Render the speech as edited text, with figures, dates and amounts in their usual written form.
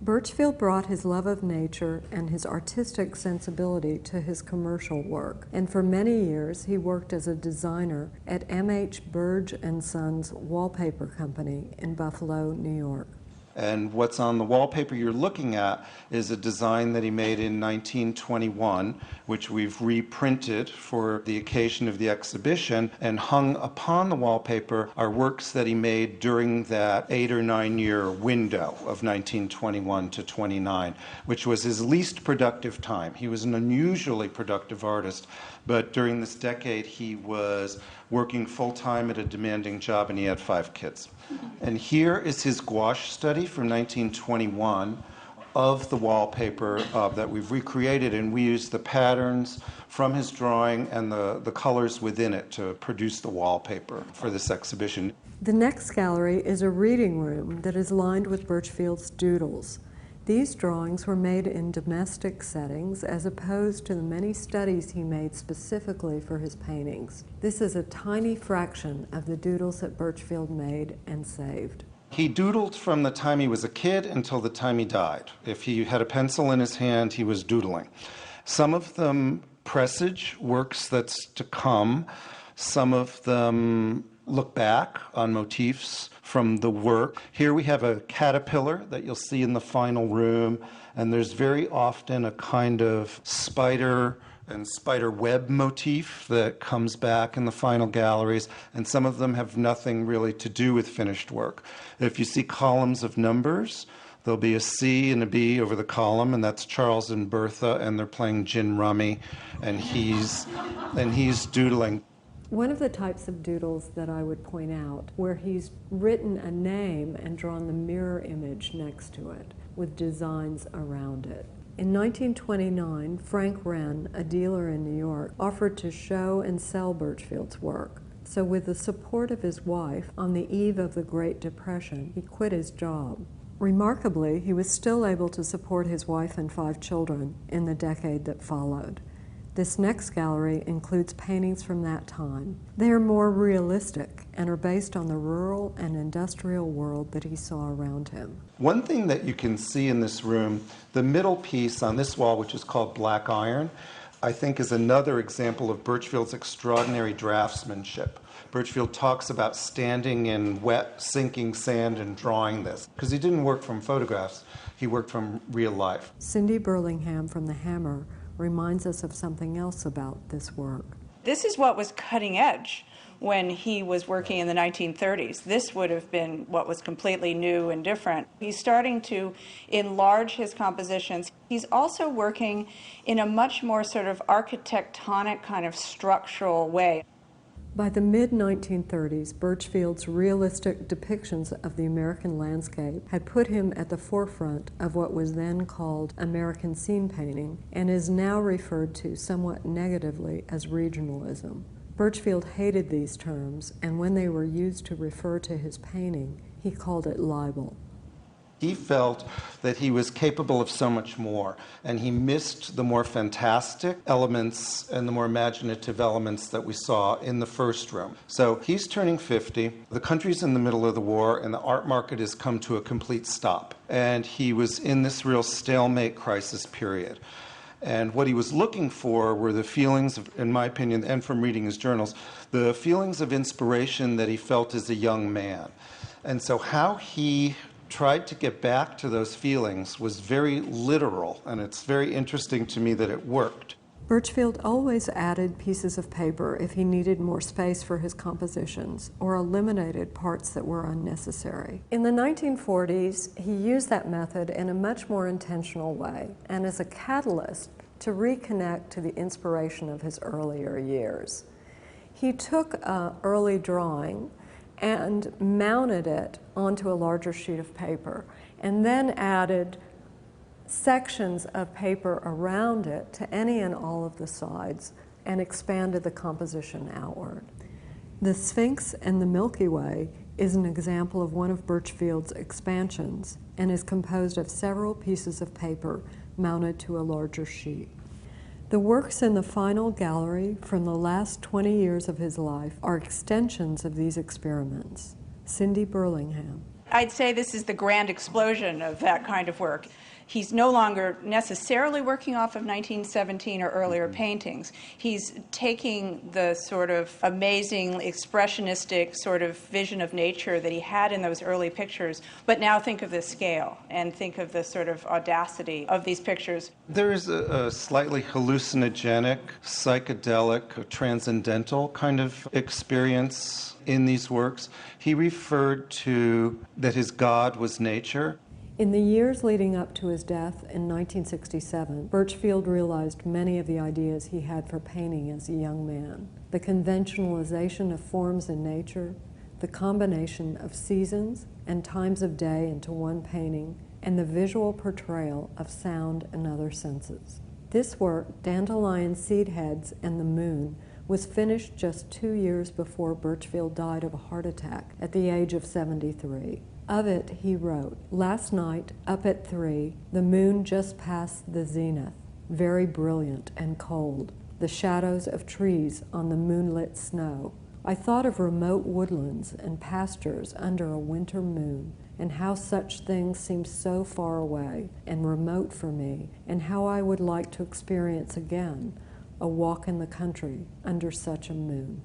Burchfield brought his love of nature and his artistic sensibility to his commercial work, and for many years he worked as a designer at M.H. Burge & Sons Wallpaper Company in Buffalo, New York. And what's on the wallpaper you're looking at is a design that he made in 1921, which we've reprinted for the occasion of the exhibition, and hung upon the wallpaper are works that he made during that 8 or 9 year window of 1921 to 29, which was his least productive time. He was an unusually productive artist, but during this decade he was working full-time at a demanding job, and he had 5 kids. And here is his gouache study from 1921 of the wallpaper that we've recreated, and we used the patterns from his drawing and the colors within it to produce the wallpaper for this exhibition. The next gallery is a reading room that is lined with Burchfield's doodles. These drawings were made in domestic settings as opposed to the many studies he made specifically for his paintings. This is a tiny fraction of the doodles that Burchfield made and saved. He doodled from the time he was a kid until the time he died. If he had a pencil in his hand, he was doodling. Some of them presage works that's to come. Some of them look back on motifs from the work. Here we have a caterpillar that you'll see in the final room, and there's very often a kind of spider and spider web motif that comes back in the final galleries, and some of them have nothing really to do with finished work. If you see columns of numbers, there'll be a C and a B over the column, and that's Charles and Bertha, and they're playing gin rummy, and he's doodling. One of the types of doodles that I would point out where he's written a name and drawn the mirror image next to it with designs around it. In 1929, Frank Wren, a dealer in New York, offered to show and sell Burchfield's work. So with the support of his wife, on the eve of the Great Depression, he quit his job. Remarkably, he was still able to support his wife and 5 children in the decade that followed. This next gallery includes paintings from that time. They are more realistic and are based on the rural and industrial world that he saw around him. One thing that you can see in this room, the middle piece on this wall, which is called Black Iron, I think is another example of Burchfield's extraordinary draftsmanship. Burchfield talks about standing in wet, sinking sand and drawing this, because he didn't work from photographs, he worked from real life. Cindy Burlingham from The Hammer reminds us of something else about this work. This is what was cutting edge when he was working in the 1930s. This would have been what was completely new and different. He's starting to enlarge his compositions. He's also working in a much more sort of architectonic kind of structural way. By the mid-1930s, Burchfield's realistic depictions of the American landscape had put him at the forefront of what was then called American scene painting and is now referred to somewhat negatively as regionalism. Burchfield hated these terms, and when they were used to refer to his painting, he called it libel. He felt that he was capable of so much more, and he missed the more fantastic elements and the more imaginative elements that we saw in the first room. So he's turning 50, the country's in the middle of the war, and the art market has come to a complete stop. And he was in this real stalemate crisis period. And what he was looking for were the feelings, in my opinion, and from reading his journals, the feelings of inspiration that he felt as a young man. And so how he tried to get back to those feelings was very literal, and it's very interesting to me that it worked. Burchfield always added pieces of paper if he needed more space for his compositions or eliminated parts that were unnecessary. In the 1940s, he used that method in a much more intentional way and as a catalyst to reconnect to the inspiration of his earlier years. He took early drawing and mounted it onto a larger sheet of paper, and then added sections of paper around it to any and all of the sides and expanded the composition outward. The Sphinx and the Milky Way is an example of one of Burchfield's expansions and is composed of several pieces of paper mounted to a larger sheet. The works in the final gallery from the last 20 years of his life are extensions of these experiments. Cindy Burlingham. I'd say this is the grand explosion of that kind of work. He's no longer necessarily working off of 1917 or earlier paintings. He's taking the sort of amazing expressionistic sort of vision of nature that he had in those early pictures, but now think of the scale and think of the sort of audacity of these pictures. There is a slightly hallucinogenic, psychedelic, transcendental kind of experience in these works. He referred to that his God was nature. In the years leading up to his death in 1967, Burchfield realized many of the ideas he had for painting as a young man. The conventionalization of forms in nature, the combination of seasons and times of day into one painting, and the visual portrayal of sound and other senses. This work, Dandelion Seed Heads and the Moon, was finished just 2 years before Burchfield died of a heart attack at the age of 73. Of it, he wrote, "Last night, up at 3, the moon just passed the zenith, very brilliant and cold, the shadows of trees on the moonlit snow. I thought of remote woodlands and pastures under a winter moon, and how such things seem so far away and remote for me, and how I would like to experience again a walk in the country under such a moon."